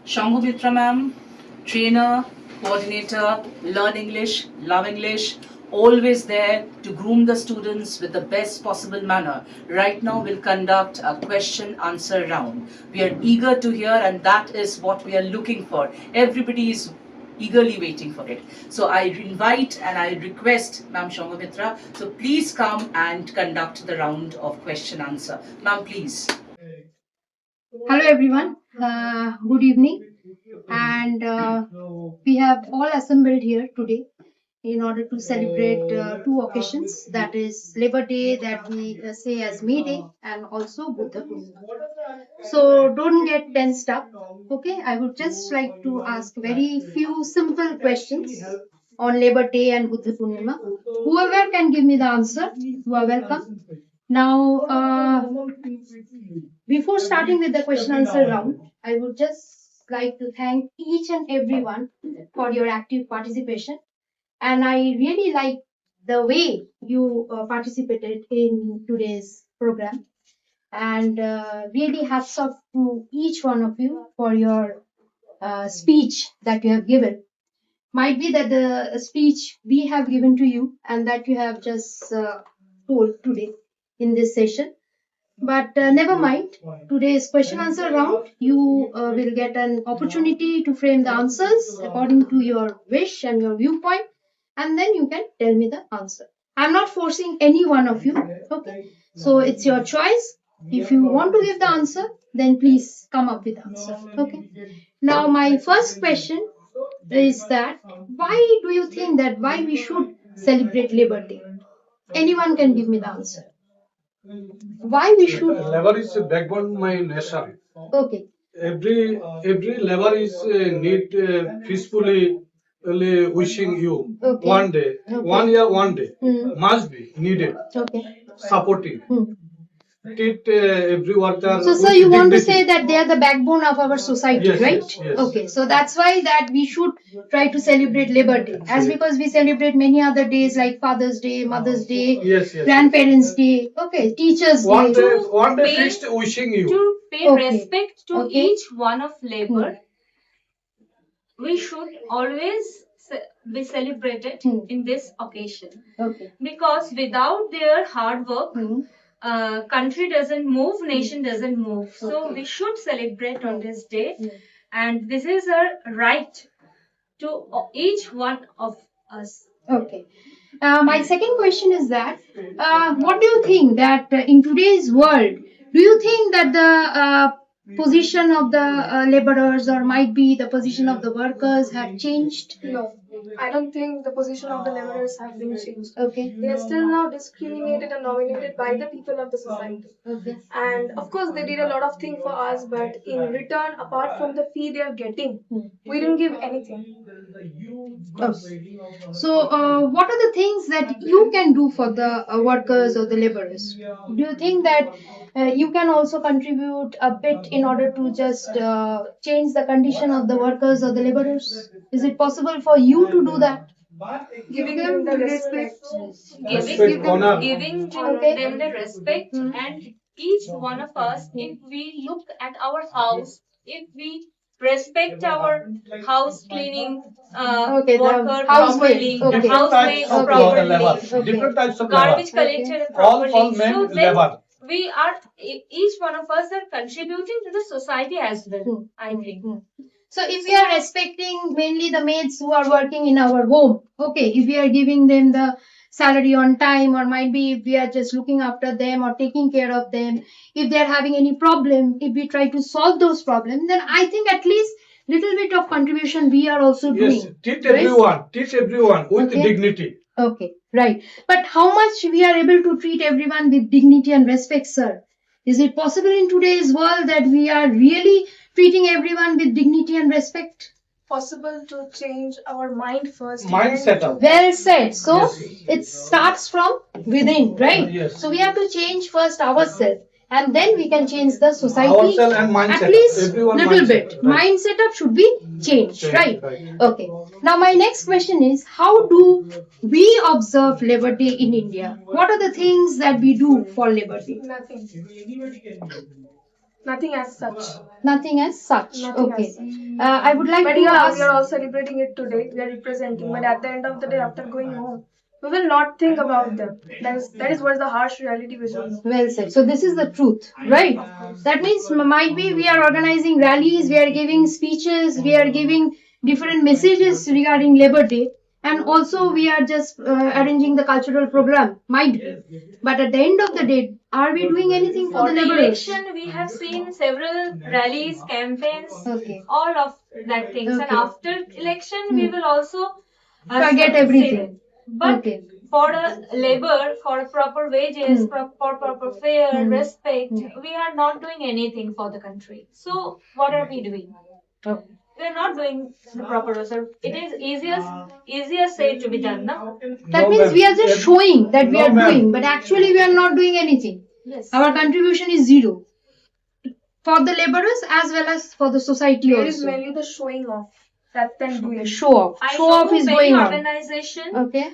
Shambhu ma'am, trainer, coordinator, learn English, love English, always there to groom the students with the best possible manner. Right now, we'll conduct a question answer round. We are eager to hear, and that is what we are looking for. Everybody is eagerly waiting for it. So I invite and I request Ma'am Shambhu so please come and conduct the round of question answer. Ma'am, please. Hello everyone, good evening, and we have all assembled here today in order to celebrate two occasions, that is Labor Day, that we say as May Day, and also Buddha Purnima. So don't get tensed up, okay? I would just like to ask very few simple questions on Labor Day and Buddha Purnima. Whoever can give me the answer, you are welcome. Now, before starting with the question answer round, I would just like to thank each and everyone for your active participation. And I really like the way you participated in today's program. And really hats off to each one of you for your speech that you have given. Might be that the speech we have given to you and that you have just told today in this session, but never mind. Today's question answer round, you will get an opportunity to frame the answers according to your wish and your viewpoint, and then you can tell me the answer. I'm not forcing any one of you, okay? So it's your choice. If you want to give the answer, then please come up with the answer, okay? Now, my first question is that why do you think that why we should celebrate Labor Day? Anyone can give me the answer. Why we should? Labor is a backbone my nation. Okay. Every labor is need peacefully wishing you Okay. one day, Okay. 1 year, 1 day Hmm. must be needed, Okay. supporting. Hmm. Treat every worker. So, sir, with you want to dignity. say that they are the backbone of our society, Yes, right? yes, yes. Okay, so that's why that we should try to celebrate Labor Day, as because we celebrate many other days like Father's Day, Mother's Day, Yes, yes, Grandparents' Day, okay, Teachers' One Day. day, one day pay- fixed wishing you. To pay Okay. respect to Okay. each one of labor, we should always be celebrated Hmm. in this occasion. Okay. Because without their hard work, Hmm. country doesn't move, nation doesn't move. So Okay. we should celebrate on this day, Hmm. and this is our right to each one of us. Okay. My second question is that what do you think that in today's world, do you think that the position of the laborers or might be the position of the workers have changed? No, I don't think the position of the laborers have been changed. Okay. They are still now discriminated and nominated by the people of the society. Okay. And of course, they did a lot of things for us, but in return, apart from the fee they are getting, we didn't give anything. Okay. So, what are the things that you can do for the workers or the laborers? Do you think that you can also contribute a bit in order to just change the condition of the workers or the laborers? Is it possible for you to do that? Giving them the respect. Respect, honor. Giving Okay. them the respect, and each one of us, if we look at our house, if we respect our house cleaning Okay, the worker housemaid. properly, Okay. Different types housemaid of properly, labor. Okay. Different types of garbage labor. collected Okay. properly, All men so then labor. we are each one of us are contributing to the society as well. I think. So if we are respecting mainly the maids who are working in our home, okay, if we are giving them the salary on time, or might be if we are just looking after them or taking care of them, if they are having any problem, if we try to solve those problems, then I think at least little bit of contribution we are also doing. Yes, teach right? everyone with Okay. dignity. Okay, right. But how much we are able to treat everyone with dignity and respect, sir? Is it possible in today's world that we are really treating everyone with dignity and respect? Possible to change our mind first. Mindset up. Well said. So Yes. it starts from within, right? Yes. So we have to change first ourselves, and then we can change the society. Ourselves and mindset. At least Everyone little mindset, bit. right. Mindset up should be changed, Changed, right? right. Okay. Now my next question is, how do we observe Labor Day in India? What are the things that we do for Labor Day? Nothing. Nothing as such. Nothing as such. Nothing Okay. as such. I would like But to yeah, ask. we are all celebrating it today. We are representing. But at the end of the day, after going home, we will not think about them. That is what the harsh reality will be. Well said. So this is the truth, right? That means might be we are organizing rallies, we are giving speeches, we are giving different messages regarding Labor Day, and also we are just arranging the cultural program. Might be, but at the end of the day, are we doing anything for For the the laborers? election, we have seen several rallies, campaigns, Okay. all of that things. And Okay. after election, we Hmm. will also Forget say everything. that. But Okay. for a labor, for proper wages, Hmm. for proper fare, Hmm. respect, Hmm. we are not doing anything for the country. So what are we doing? Okay. We are not doing the proper research. It is easier said to be done, no? That No, means ma'am. we are just showing that we No, are ma'am. doing, but actually we are not doing anything. Yes. Our contribution is zero for the laborers as well as for the society It is also. mainly the showing off rather than doing. Show off. I Show off know is many going on. organizations Okay.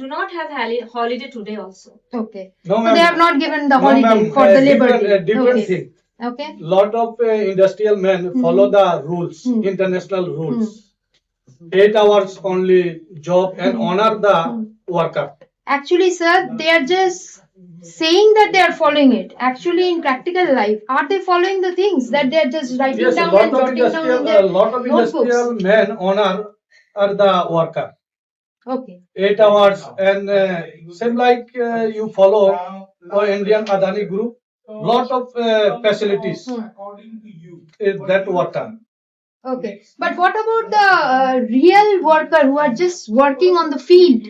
do not have holiday today also. Okay. No, So ma'am. they have not given the No, holiday ma'am. for the Labor Day. Different Okay. thing. Okay. Lot of industrial men follow the rules, Hmm. international rules. 8 hours only job and honor the worker. Actually, sir, they are just saying that they are following it. Actually, in practical life, are they following the things that they are just writing Yes, down and jotting down in their notebooks? industrial men honor are the worker. Okay. 8 hours and same like you follow Indian Adani Group. Lot of facilities is that worker. Okay. But what about the real worker who are just working on the field?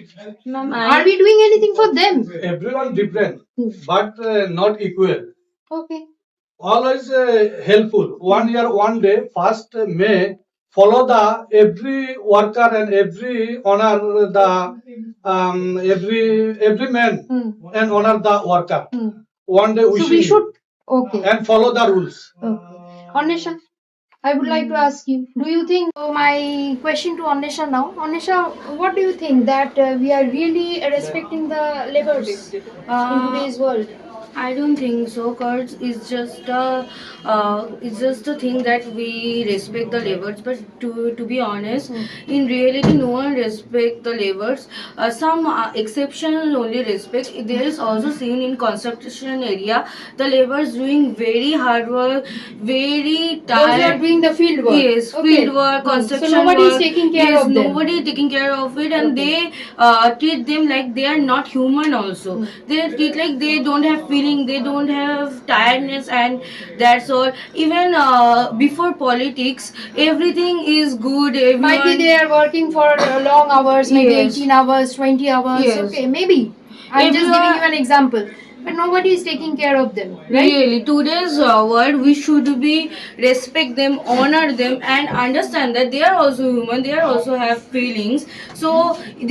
Are we doing anything for them? Everyone different, but not equal. Okay. Always helpful. 1 year, 1 day, 1st May, follow the every worker and every honor the every man and honor the worker. 1 day So we wishing should. Okay. and follow the rules. Okay. Anisha, I would like to ask you, do you think, so my question to Anisha now, Anisha, what do you think that we are really respecting the laborers in today's world? I don't think so, cause it's just a thing that we respect the laborers. But to be honest, in reality, no one respect the laborers. Some exceptional only respect. There is also seen in construction area, the laborers doing very hard work, very Those who are tired. doing the field work. Yes, Okay. field work, construction So nobody is work. taking care Yes, of them. nobody taking care of it, and they treat them like they are not human. Also, they treat like they don't have feeling, they don't have tiredness, and that's all. Even before politics, everything is good. Might be Everyone, they are working for long hours, maybe Yes. 18 hours, 20 hours. Yes. Okay, maybe. I'm just Everyone- giving you an example. But nobody is taking care of them, right? Really, today's world, we should be respect them, honor them, and understand that they are also human. They are also have feelings. So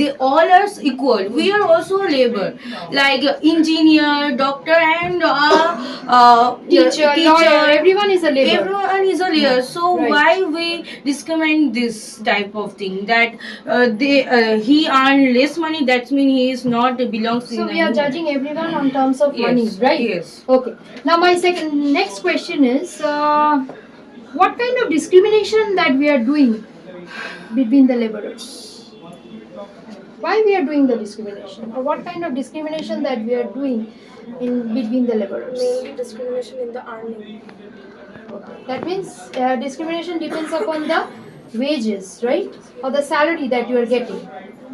they all are equal. We are also labor, like engineer, doctor, and Teacher, lawyer, everyone is a labor. Everyone is a layer. So Right. why we discriminate this type of thing? That he earn less money. That means he is not belongs. So in we are any- judging everyone on terms of Yes, money, right? yes. Okay. Now my next question is, what kind of discrimination that we are doing between the laborers? Why we are doing the discrimination, or what kind of discrimination that we are doing in between the laborers? Mainly discrimination in the earning. That means discrimination depends upon the wages, right, or the salary that you are getting.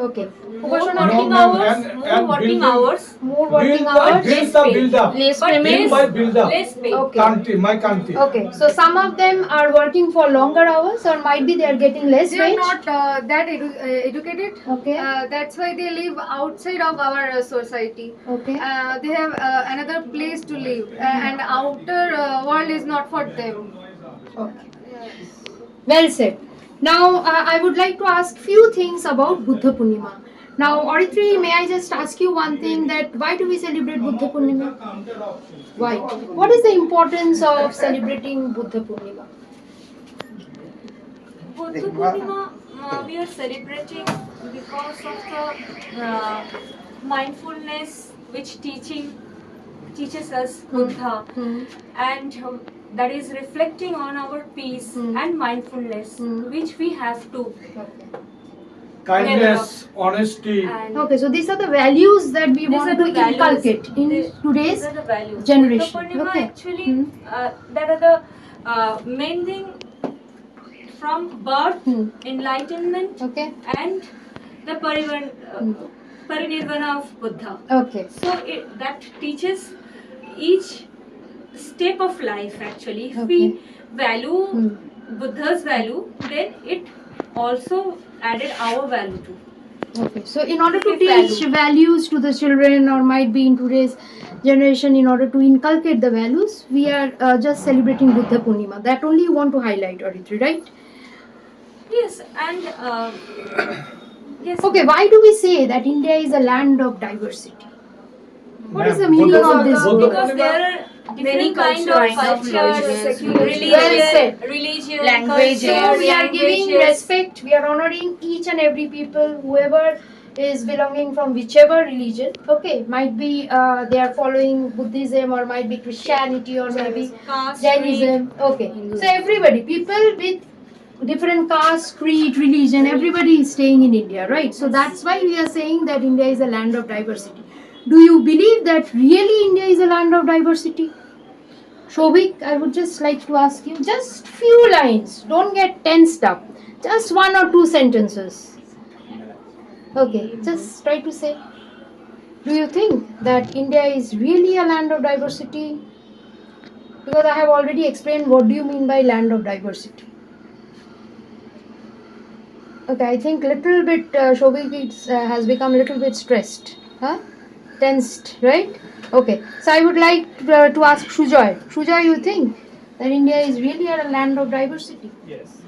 Okay. More Upashana, working No, ma'am, hours, and more working building- hours, more working hours. Build the builder. Less but payment. Build by builder. less pay. Okay. Country, my country. Okay, so some of them are working for longer hours, or might be they are getting less They are wage. not that educated. Okay. That's why they live outside of our society. Okay. They have another place to live, and outer world is not for them. Okay. Well said. Now I would like to ask few things about Buddha Purnima. Now, Aritri, may I just ask you one thing, that why do we celebrate Buddha Purnima? Why? What is the importance of celebrating Buddha Purnima? Buddha Purnima, we are celebrating because of the mindfulness which teaches us Buddha, and that is reflecting on our peace and mindfulness, which we have to. Kindness, honesty. And Okay, so these are the values that we these want are to the values. inculcate in These today's are the values. generation. Buddha Purnima Okay. actually, that are the main thing from birth, enlightenment, Okay. and the parinirvana of Buddha. Okay. So that teaches each step of life actually. If Okay. we value Buddha's value, then it also added our value too. Okay, so in order to If teach value. values to the children, or might be in today's generation, in order to inculcate the values, we are just celebrating Buddha Purnima. That only you want to highlight, Aditri, right? Yes, and yes. Okay, why do we say that India is a land of diversity? What is the meaning of this Buddha word? Because there are Many different kind of cultures, Well said. religion, Languages. So culture, we are giving languages. respect, we are honoring each and every people, whoever is belonging from whichever religion. Okay, might be they are following Buddhism, or might be Christianity, or maybe Caste, Jainism. Okay, so everybody, people with different caste, creed, religion, everybody is staying in India, right? So that's why we are saying that India is a land of diversity. Do you believe that really India is a land of diversity? Shobik, I would just like to ask you just few lines. Don't get tensed up. Just one or two sentences. Okay, just try to say. Do you think that India is really a land of diversity? Because I have already explained what do you mean by land of diversity. Okay, I think little bit Shobik has become a little bit stressed. Huh? Tensed, right? Okay, so I would like to ask Shujoy. Shujoy, you think that India is really a land of diversity? Yes.